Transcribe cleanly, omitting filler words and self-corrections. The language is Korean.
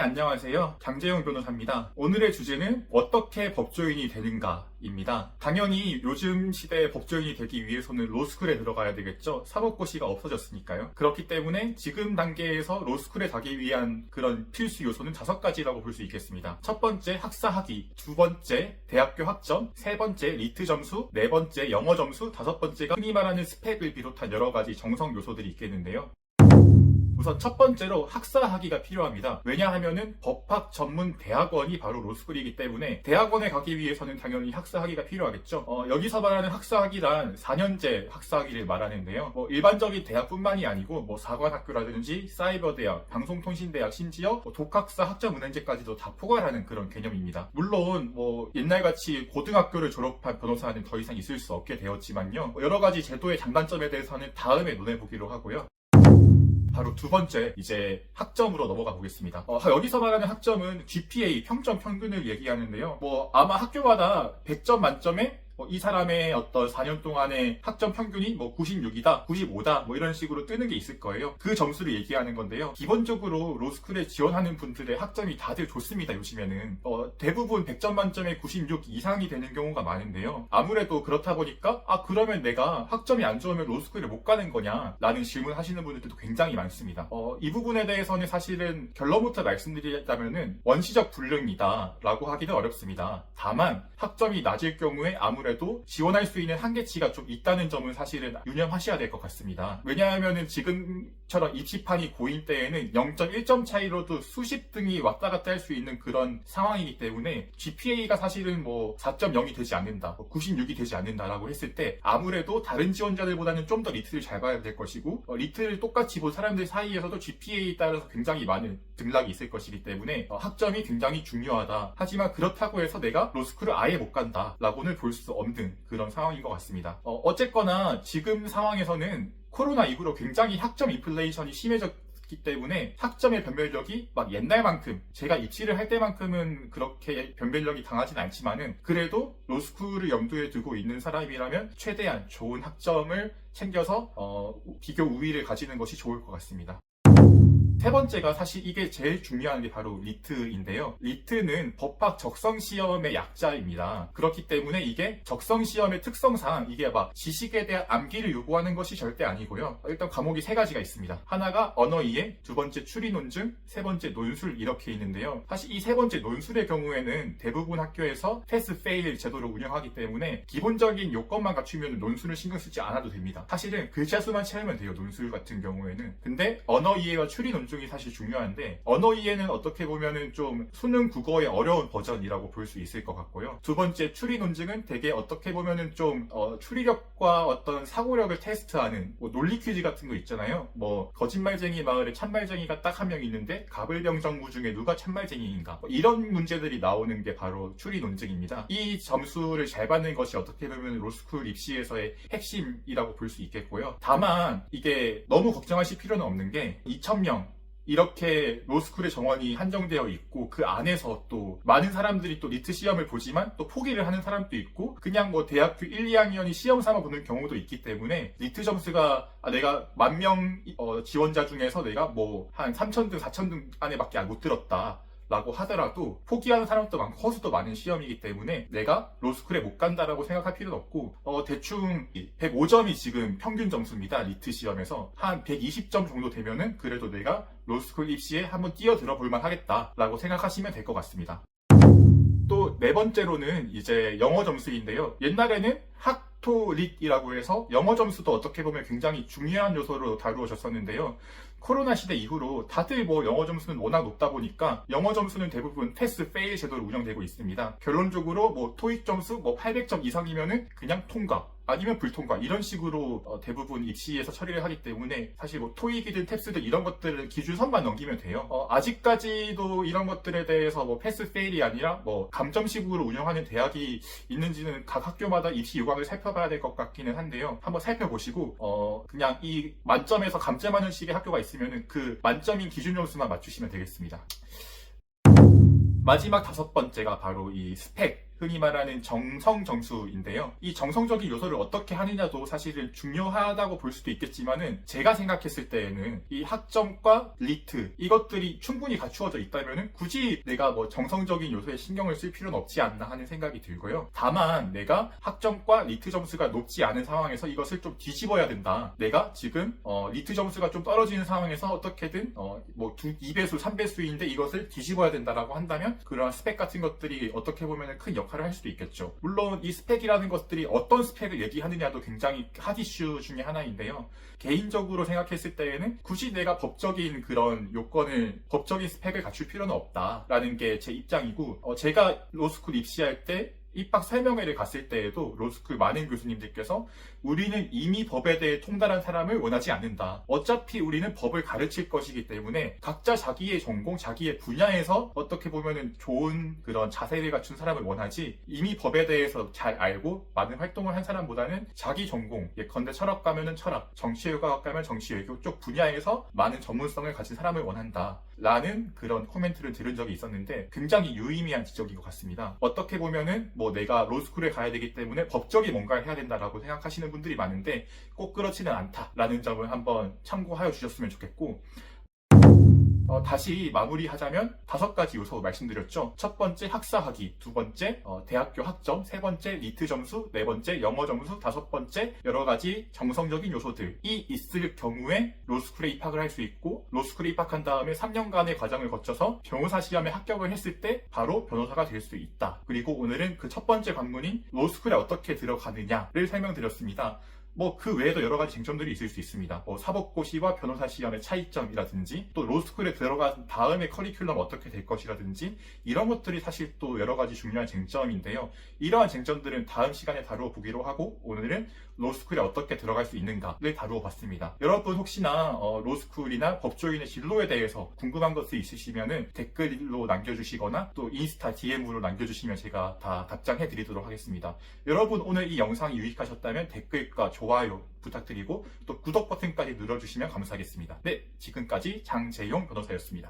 안녕하세요. 장재영 변호사입니다. 오늘의 주제는 어떻게 법조인이 되는가입니다. 당연히 요즘 시대에 법조인이 되기 위해서는 로스쿨에 들어가야 되겠죠. 사법고시가 없어졌으니까요. 그렇기 때문에 지금 단계에서 로스쿨에 가기 위한 그런 필수 요소는 5가지라고 볼 수 있겠습니다. 첫 번째, 학사학위. 두 번째, 대학교 학점. 세 번째, 리트 점수. 네 번째, 영어 점수. 다섯 번째가 흔히 말하는 스펙을 비롯한 여러 가지 정성 요소들이 있겠는데요. 우선 첫 번째로 학사학위가 필요합니다. 왜냐하면은 법학 전문 대학원이 바로 로스쿨이기 때문에 대학원에 가기 위해서는 당연히 학사학위가 필요하겠죠. 여기서 말하는 학사학위란 4년제 학사학위를 말하는데요. 일반적인 대학뿐만이 아니고 사관학교라든지 사이버대학, 방송통신대학, 심지어 독학사 학점은행제까지도 다 포괄하는 그런 개념입니다. 물론 옛날같이 고등학교를 졸업한 변호사는 더 이상 있을 수 없게 되었지만요. 여러 가지 제도의 장단점에 대해서는 다음에 논해보기로 하고요. 바로 두 번째, 이제 학점으로 넘어가 보겠습니다. 여기서 말하는 학점은 GPA, 평점 평균을 얘기하는데요. 아마 학교마다 100점 만점에 이 사람의 어떤 4년 동안의 학점 평균이 96이다, 95다, 이런 식으로 뜨는 게 있을 거예요. 그 점수를 얘기하는 건데요. 기본적으로 로스쿨에 지원하는 분들의 학점이 다들 좋습니다, 요즘에는. 대부분 100점 만점에 96 이상이 되는 경우가 많은데요. 아무래도 그렇다 보니까, 그러면 내가 학점이 안 좋으면 로스쿨에 못 가는 거냐? 라는 질문 하시는 분들도 굉장히 많습니다. 이 부분에 대해서는 사실은 결론부터 말씀드리자면은 원시적 불능이다 라고 하기는 어렵습니다. 다만, 학점이 낮을 경우에 아무래도 지원할 수 있는 한계치가 좀 있다는 점은 사실은 유념하셔야 될 것 같습니다. 왜냐하면은 지금처럼 입시판이 고인 때에는 0.1점 차이로도 수십 등이 왔다 갔다 할 수 있는 그런 상황이기 때문에 GPA가 사실은 4.0이 되지 않는다, 96이 되지 않는다라고 했을 때 아무래도 다른 지원자들보다는 좀 더 리트를 잘 봐야 될 것이고 리트를 똑같이 본 사람들 사이에서도 GPA에 따라서 굉장히 많은 등락이 있을 것이기 때문에 학점이 굉장히 중요하다. 하지만 그렇다고 해서 내가 로스쿨을 아예 못 간다라고는 볼 수 없는 그런 상황인 것 같습니다. 어쨌거나 지금 상황에서는 코로나 이후로 굉장히 학점 인플레이션이 심해졌기 때문에 학점의 변별력이 옛날만큼, 제가 입시를 할 때만큼은 그렇게 변별력이 강하진 않지만은 그래도 로스쿨을 염두에 두고 있는 사람이라면 최대한 좋은 학점을 챙겨서 비교 우위를 가지는 것이 좋을 것 같습니다. 세 번째가 사실 이게 제일 중요한 게 바로 리트인데요. 리트는 법학 적성시험의 약자입니다. 그렇기 때문에 이게 적성시험의 특성상 이게 지식에 대한 암기를 요구하는 것이 절대 아니고요. 일단 과목이 3가지가 있습니다. 하나가 언어이해, 두 번째 추리논증, 세 번째 논술 이렇게 있는데요. 사실 이 세 번째 논술의 경우에는 대부분 학교에서 패스 페일 제도를 운영하기 때문에 기본적인 요건만 갖추면 논술을 신경 쓰지 않아도 됩니다. 사실은 글자 수만 채우면 돼요, 논술 같은 경우에는. 근데 언어이해와 추리논증 이 사실 중요한데 언어 이해는 어떻게 보면은 좀 수능 국어의 어려운 버전이라고 볼 수 있을 것 같고요. 두 번째 추리 논증은 되게 어떻게 보면은 좀 추리력과 어떤 사고력을 테스트하는 논리 퀴즈 같은 거 있잖아요. 거짓말쟁이 마을에 참말쟁이가 딱 한 명 있는데 가불병정무 중에 누가 참말쟁이인가, 이런 문제들이 나오는 게 바로 추리 논증입니다. 이 점수를 잘 받는 것이 어떻게 보면 로스쿨 입시에서의 핵심이라고 볼 수 있겠고요. 다만 이게 너무 걱정하실 필요는 없는 게 2,000명 이렇게 로스쿨의 정원이 한정되어 있고 그 안에서 또 많은 사람들이 또 리트 시험을 보지만 또 포기를 하는 사람도 있고 그냥 대학교 1, 2학년이 시험 삼아 보는 경우도 있기 때문에 리트 점수가 내가 10,000명 지원자 중에서 내가 한 3,000등, 4,000등 안에밖에 못 들었다 라고 하더라도 포기하는 사람도 많고 허수도 많은 시험이기 때문에 내가 로스쿨에 못 간다라고 생각할 필요는 없고 대충 105점이 지금 평균 점수입니다. 리트 시험에서 한 120점 정도 되면은 그래도 내가 로스쿨 입시에 한번 뛰어들어 볼만 하겠다라고 생각하시면 될 것 같습니다. 또 네 번째로는 이제 영어 점수인데요. 옛날에는 학토릿이라고 해서 영어 점수도 어떻게 보면 굉장히 중요한 요소로 다루어졌었는데요. 코로나 시대 이후로 다들 영어 점수는 워낙 높다 보니까 영어 점수는 대부분 패스 페일 제도로 운영되고 있습니다. 결론적으로 토익 점수 800점 이상이면은 그냥 통과, 아니면 불통과, 이런 식으로 대부분 입시에서 처리를 하기 때문에 사실 토익이든 탭스든 이런 것들은 기준선만 넘기면 돼요. 아직까지도 이런 것들에 대해서 패스 페일이 아니라 감점식으로 운영하는 대학이 있는지는 각 학교마다 입시 요강을 살펴봐야 될 것 같기는 한데요. 한번 살펴보시고 그냥 이 만점에서 감점하는 식의 학교가 있으면 그 만점인 기준 점수만 맞추시면 되겠습니다. 마지막 5번째가 바로 이 스펙. 흔히 말하는 정성정수인데요. 이 정성적인 요소를 어떻게 하느냐도 사실은 중요하다고 볼 수도 있겠지만은 제가 생각했을 때에는 이 학점과 리트 이것들이 충분히 갖추어져 있다면은 굳이 내가 뭐 정성적인 요소에 신경을 쓸 필요는 없지 않나 하는 생각이 들고요. 다만 내가 학점과 리트 점수가 높지 않은 상황에서 이것을 좀 뒤집어야 된다. 내가 지금 리트 점수가 좀 떨어지는 상황에서 어떻게든 뭐 2배수, 3배수인데 이것을 뒤집어야 된다라고 한다면 그러한 스펙 같은 것들이 어떻게 보면 큰 역할을 할 수도 있겠죠. 물론 이 스펙이라는 것들이 어떤 스펙을 얘기하느냐도 굉장히 핫 이슈 중에 하나인데요. 개인적으로 생각했을 때에는 굳이 내가 법적인 그런 요건을, 법적인 스펙을 갖출 필요는 없다라는 게 제 입장이고, 제가 로스쿨 입시할 때 입학 설명회를 갔을 때에도 로스쿨 많은 교수님들께서 우리는 이미 법에 대해 통달한 사람을 원하지 않는다. 어차피 우리는 법을 가르칠 것이기 때문에 각자 자기의 전공, 자기의 분야에서 어떻게 보면은 좋은 그런 자세를 갖춘 사람을 원하지, 이미 법에 대해서 잘 알고 많은 활동을 한 사람보다는 자기 전공, 예컨대 철학 가면은 철학, 정치외과학 가면 정치외교 쪽 분야에서 많은 전문성을 가진 사람을 원한다. 라는 그런 코멘트를 들은 적이 있었는데 굉장히 유의미한 지적인 것 같습니다. 어떻게 보면은 뭐 내가 로스쿨에 가야 되기 때문에 법적인 뭔가를 해야 된다라고 생각하시는 분들이 많은데 꼭 그렇지는 않다라는 점을 한번 참고하여 주셨으면 좋겠고, 다시 마무리하자면 5가지 요소 말씀드렸죠. 첫 번째 학사학위, 두 번째 대학교 학점, 세 번째 리트 점수, 네 번째 영어 점수, 다섯 번째 여러 가지 정성적인 요소들이 있을 경우에 로스쿨에 입학을 할 수 있고, 로스쿨에 입학한 다음에 3년간의 과정을 거쳐서 변호사 시험에 합격을 했을 때 바로 변호사가 될 수 있다. 그리고 오늘은 그 첫 번째 관문인 로스쿨에 어떻게 들어가느냐를 설명드렸습니다. 뭐 그 외에도 여러 가지 쟁점들이 있을 수 있습니다. 뭐 사법고시와 변호사 시험의 차이점이라든지, 또 로스쿨에 들어간 다음에 커리큘럼 어떻게 될 것이라든지, 이런 것들이 사실 또 여러 가지 중요한 쟁점인데요. 이러한 쟁점들은 다음 시간에 다루어 보기로 하고, 오늘은 로스쿨에 어떻게 들어갈 수 있는가를 다루어 봤습니다. 여러분 혹시나 로스쿨이나 법조인의 진로에 대해서 궁금한 것이 있으시면은 댓글로 남겨주시거나 또 인스타 DM으로 남겨주시면 제가 다 답장해 드리도록 하겠습니다. 여러분 오늘 이 영상이 유익하셨다면 댓글과 좋아요 부탁드리고 또 구독 버튼까지 눌러주시면 감사하겠습니다. 네, 지금까지 장재용 변호사였습니다.